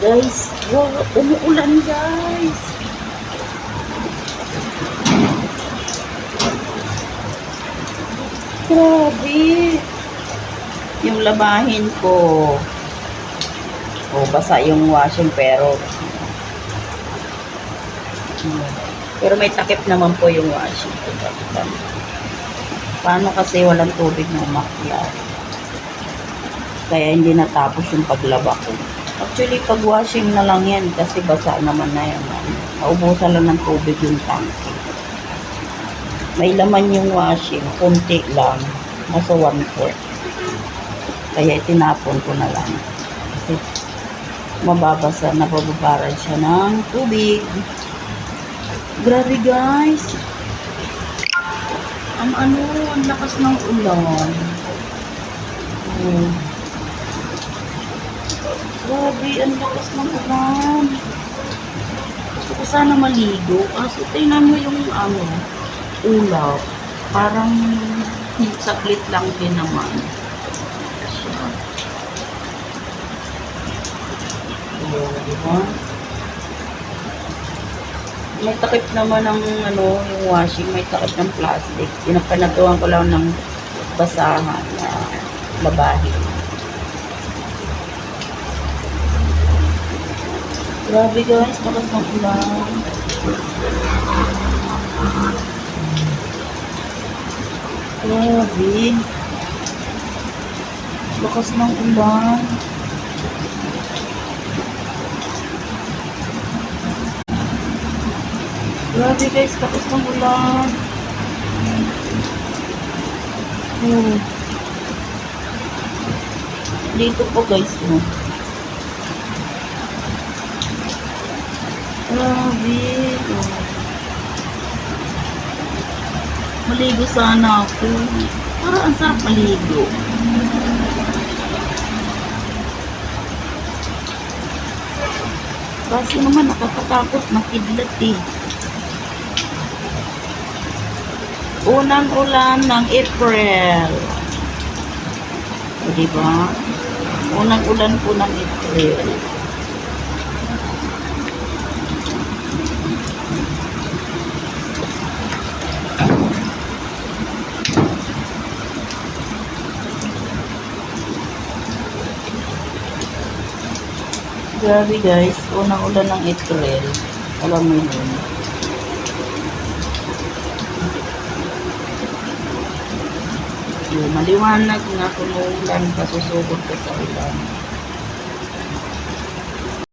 Guys, wow, umuulan guys. Grabe. Yung labahin ko. Oh, basa yung washing pero may takip naman po yung washing ko. Paano kasi walang tubig na umakyat? Kaya hindi natapos yung paglaba ko. Actually, pag washing na lang yan kasi basa naman na yan. Naubusan lang ng tubig yung tangke. May laman yung washing, kunti lang. Nasa 1/4. Kaya itinapon ko na lang. Kasi mababasa, nabababaran siya ng tubig. Grabe guys. Ang lakas ng ulan. Oh. Grabe, ang lakas ng ulan. Gusto ko sana maligo. Kaso tingnan mo yung ulap. Parang saglit lang din naman. Diba? May takip naman ng yung washing, may takip ng plastic. Pinapanatuan ko lang ng basahan na labahin. Grabe guys, lakas ng ulan. Grabe. Lakas ng ulan. Grabe guys, lakas ng ulan. Dito po guys, no. Grabe. Maligo sana ako. Parang ang sarap maligo. Kasi naman nakakatakot, makidlat eh. Unang ulan ng April. O, diba? Unang ulan po ng April. Grabe guys, unang ulan ng April. Alam mo yun. Maliwanag na kung ulan, kasusugod ka sa ulan.